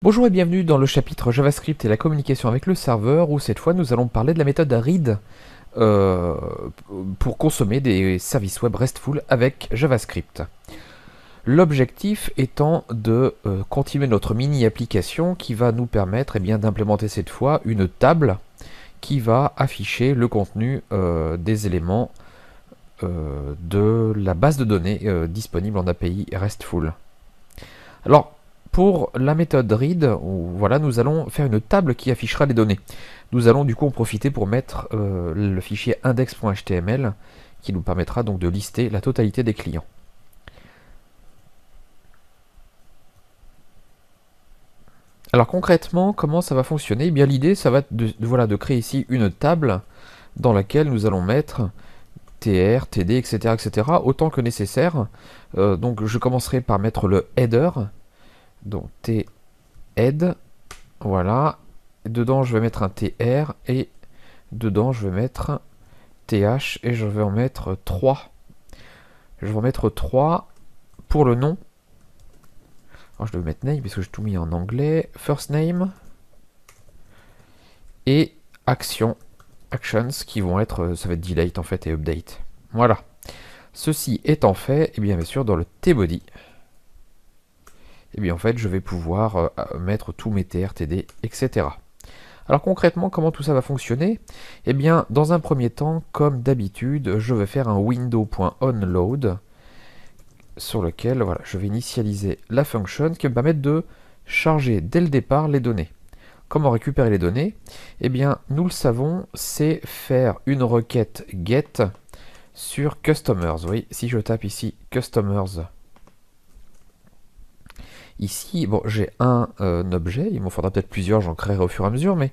Bonjour et bienvenue dans le chapitre JavaScript et la communication avec le serveur où cette fois nous allons parler de la méthode read euh, pour consommer des services web RESTful avec JavaScript. L'objectif étant de continuer notre mini-application qui va nous permettre d'implémenter cette fois une table qui va afficher le contenu des éléments de la base de données disponible en API RESTful. Alors, pour la méthode read, voilà, nous allons faire une table qui affichera les données. Nous allons du coup en profiter pour mettre le fichier index.html qui nous permettra donc de lister la totalité des clients. Alors concrètement, comment ça va fonctionner? Eh bien l'idée, ça va être de créer ici une table dans laquelle nous allons mettre tr, td, etc., etc., autant que nécessaire. Donc je commencerai par mettre le header. Donc t-head, voilà. Dedans, je vais mettre un tr et dedans, je vais mettre th et je vais en mettre 3. Je vais en mettre 3 pour le nom. Alors, je vais mettre name parce que j'ai tout mis en anglais. First name et action, actions qui vont être, ça va être delete en fait et update. Voilà. Ceci étant fait, et bien sûr, dans le tbody, et bien en fait, je vais pouvoir mettre tous mes tr, td, etc. Alors concrètement, comment tout ça va fonctionner? Eh bien, dans un premier temps, comme d'habitude, je vais faire un window.onload sur lequel voilà, je vais initialiser la function qui va me permettre de charger dès le départ les données. Comment récupérer les données? Eh bien, nous le savons, c'est faire une requête get sur customers. Vous voyez, si je tape ici customers, ici, bon, j'ai un objet, il m'en faudra peut-être plusieurs, j'en créerai au fur et à mesure, mais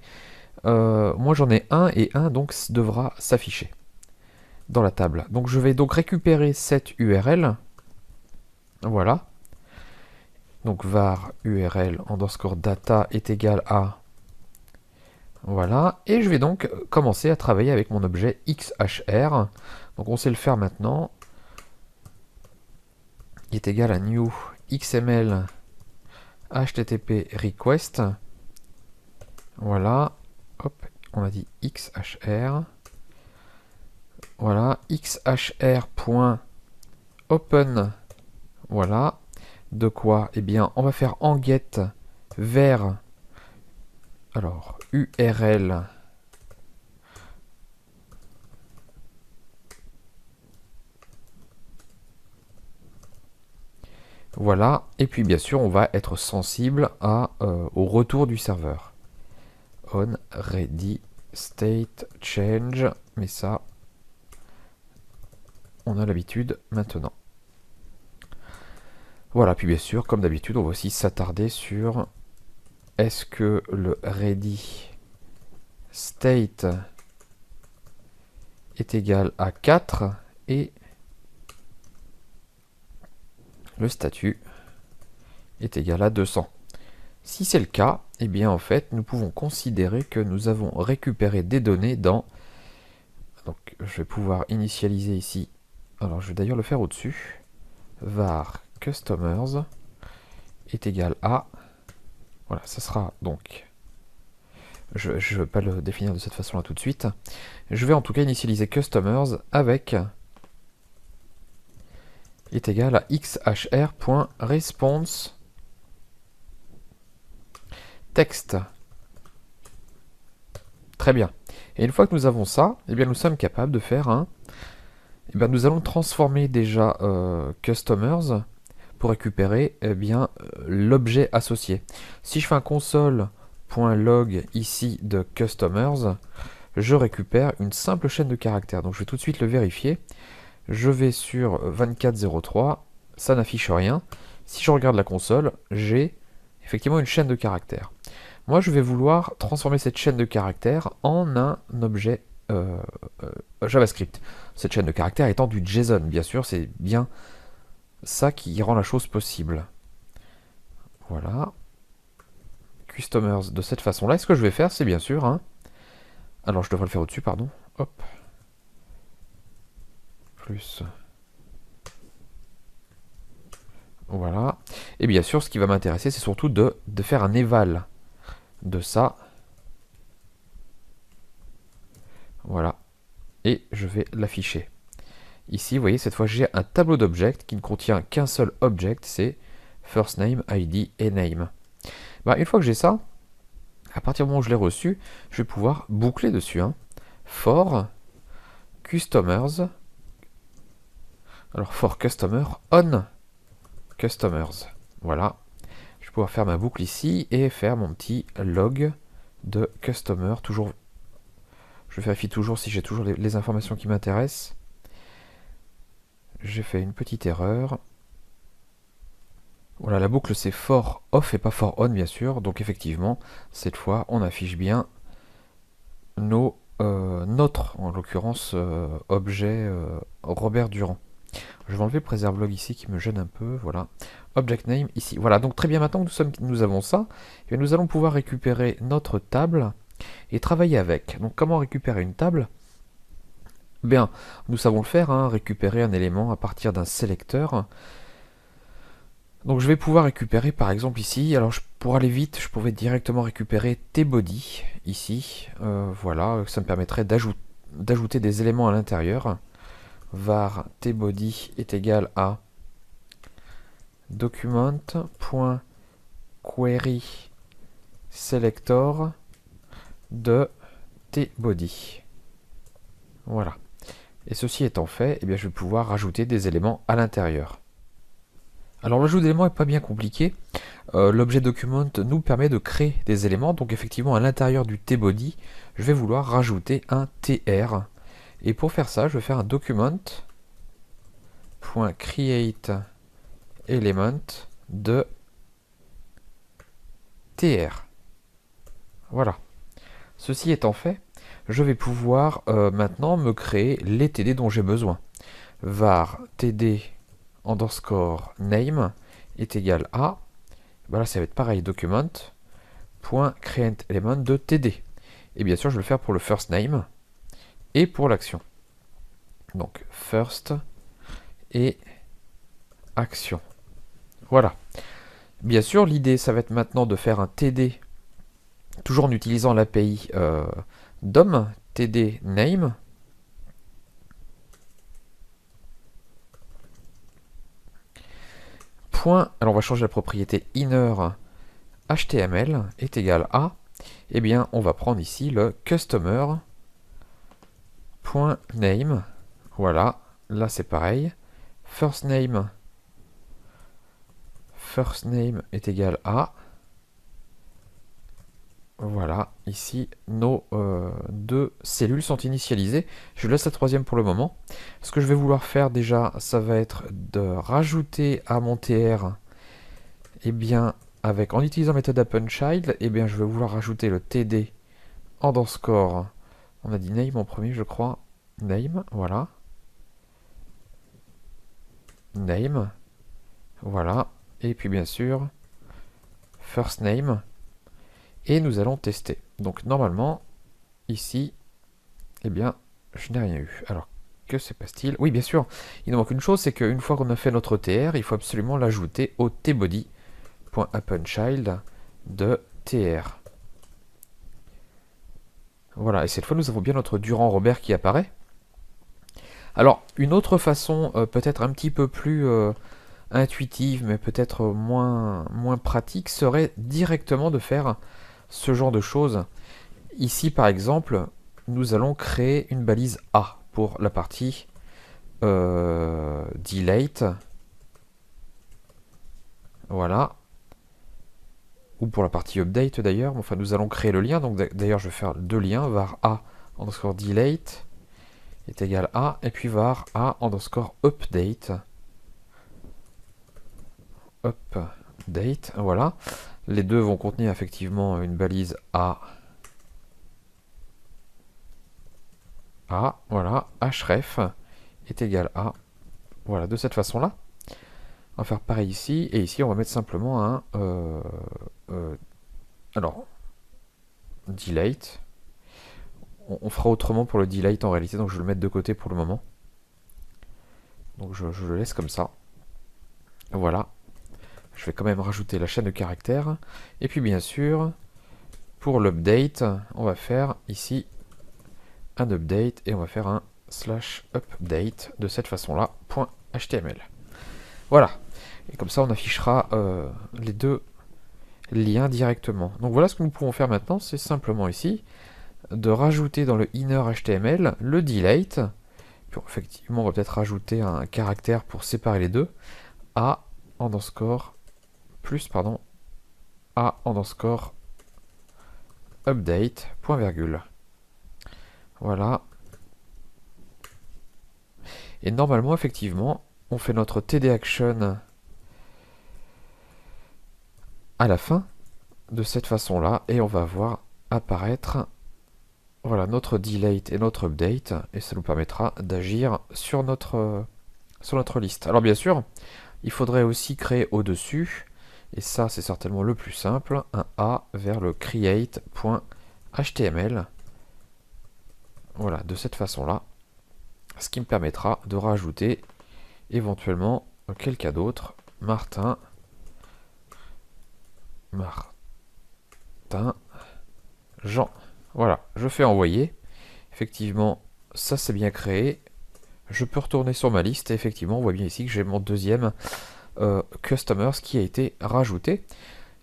moi j'en ai un et un donc devra s'afficher dans la table. Donc je vais donc récupérer cette URL. Voilà. Donc var URL underscore data est égal à. Voilà. Et je vais donc commencer à travailler avec mon objet XHR. Donc on sait le faire maintenant. Il est égal à new XML HTTP request. Voilà. Hop, on a dit XHR. Voilà, xhr.open. Voilà. De quoi? Eh bien, on va faire en get vers alors URL. Voilà. Et puis, bien sûr, on va être sensible au retour du serveur. On ready state change. Mais ça, on a l'habitude maintenant. Voilà, puis bien sûr, comme d'habitude, on va aussi s'attarder sur est-ce que le ready state est égal à 4 et le statut est égal à 200. Si c'est le cas, eh bien en fait, nous pouvons considérer que nous avons récupéré des données dans... Donc je vais pouvoir initialiser ici. Alors je vais d'ailleurs le faire au-dessus. Var customers est égal à... Voilà, ça sera donc... Je ne vais pas le définir de cette façon-là tout de suite. Je vais en tout cas initialiser customers avec est égal à xhr.response texte. Très bien. Et une fois que nous avons ça, eh bien nous sommes capables de faire un... Eh bien nous allons transformer déjà customers pour récupérer l'objet associé. Si je fais un console.log ici de customers, je récupère une simple chaîne de caractères. Donc je vais tout de suite le vérifier. Je vais sur 2403, ça n'affiche rien. Si je regarde la console, j'ai effectivement une chaîne de caractères. Moi, je vais vouloir transformer cette chaîne de caractères en un objet JavaScript. Cette chaîne de caractères étant du JSON, bien sûr, c'est bien ça qui rend la chose possible. Voilà. Customers de cette façon-là. Et ce que je vais faire, c'est bien sûr... Alors, je devrais le faire au-dessus, pardon. Hop. Plus... Voilà. Et bien sûr, ce qui va m'intéresser, c'est surtout de faire un éval de ça. Voilà. Et je vais l'afficher. Ici, vous voyez, cette fois, j'ai un tableau d'objects qui ne contient qu'un seul object, c'est first name, ID et name. Bah, une fois que j'ai ça, à partir du moment où je l'ai reçu, je vais pouvoir boucler dessus. For customers. Alors, for customer on customers. Voilà. Je vais pouvoir faire ma boucle ici et faire mon petit log de customer. Toujours, je vérifie toujours si j'ai toujours les informations qui m'intéressent. J'ai fait une petite erreur. Voilà, la boucle c'est for off et pas for on bien sûr. Donc effectivement, cette fois, on affiche bien notre, en l'occurrence, objet Robert Durand. Je vais enlever le préserve log ici qui me gêne un peu. Voilà. Object name ici. Voilà, donc très bien, maintenant que nous avons ça, et nous allons pouvoir récupérer notre table et travailler avec. Donc comment récupérer une table? Bien, nous savons le faire, récupérer un élément à partir d'un sélecteur. Donc je vais pouvoir récupérer par exemple ici, alors pour aller vite, je pouvais directement récupérer tbody ici. Voilà, ça me permettrait d'ajouter des éléments à l'intérieur. Var tbody est égal à document.query selector de tbody. Voilà. Et ceci étant fait, eh bien, je vais pouvoir rajouter des éléments à l'intérieur. Alors l'ajout d'éléments n'est pas bien compliqué. L'objet document nous permet de créer des éléments. Donc effectivement, à l'intérieur du tbody, je vais vouloir rajouter un tr. Et pour faire ça, je vais faire un document.create element de tr. Voilà. Ceci étant fait, je vais pouvoir maintenant me créer les TD dont j'ai besoin. Var td underscore name est égal à, voilà, ça va être pareil, document.create element de td. Et bien sûr, je vais le faire pour le first name et pour l'action. Donc first et action. Voilà. Bien sûr, l'idée, ça va être maintenant de faire un td, toujours en utilisant l'API DOM, td name. Alors on va changer la propriété inner HTML est égal à, eh bien on va prendre ici le customer.name. Voilà, là c'est pareil. First name est égal à, voilà, ici nos deux cellules sont initialisées. Je laisse la troisième pour le moment. Ce que je vais vouloir faire déjà, ça va être de rajouter à mon tr, eh bien, en utilisant méthode appendChild, eh bien, je vais vouloir rajouter le td underscore. On a dit name en premier, je crois. Name, voilà. Name, voilà. Et puis bien sûr, first name. Et nous allons tester. Donc normalement, ici, eh bien, je n'ai rien eu. Alors, que se passe-t-il? Oui, bien sûr, il nous manque une chose, c'est qu'une fois qu'on a fait notre tr, il faut absolument l'ajouter au tbody.appendChild de tr. Voilà, et cette fois, nous avons bien notre Durand Robert qui apparaît. Alors, une autre façon, peut-être un petit peu plus intuitive, mais peut-être moins pratique, serait directement de faire ce genre de choses. Ici, par exemple, nous allons créer une balise A pour la partie delete. Voilà. Ou pour la partie update d'ailleurs. Enfin, nous allons créer le lien. Donc d'ailleurs, je vais faire deux liens. Var A underscore delete est égal à. Et puis var A underscore update. Update. Voilà. Les deux vont contenir effectivement une balise A. Voilà, href est égal à, voilà, de cette façon-là. On va faire pareil ici, et ici on va mettre simplement un, alors, delete. On fera autrement pour le delete en réalité, donc je vais le mettre de côté pour le moment. Donc je le laisse comme ça. Voilà. je vais quand même rajouter la chaîne de caractères. Et puis bien sûr, pour l'update, on va faire ici un update et on va faire un /update de cette façon-là, .html. Voilà. Et comme ça, on affichera les deux liens directement. Donc voilà ce que nous pouvons faire maintenant, c'est simplement ici de rajouter dans le inner HTML le delete. Puis effectivement, on va peut-être rajouter un caractère pour séparer les deux. A underscore plus, pardon, A underscore update, point virgule. Voilà. Et normalement, effectivement, on fait notre TD action à la fin de cette façon-là et on va voir apparaître voilà, notre delete et notre update et ça nous permettra d'agir sur notre liste. Alors bien sûr, il faudrait aussi créer au-dessus, et ça c'est certainement le plus simple, un A vers le create.html. Voilà, de cette façon-là, ce qui me permettra de rajouter éventuellement quelqu'un d'autre, Martin, Jean. Voilà, je fais envoyer. Effectivement, ça c'est bien créé. Je peux retourner sur ma liste et effectivement, on voit bien ici que j'ai mon deuxième customers qui a été rajouté.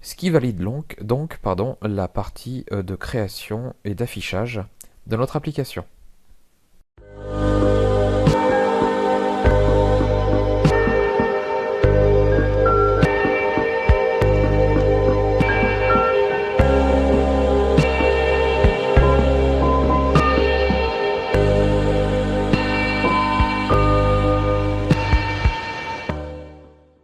Ce qui valide donc la partie de création et d'affichage de notre application.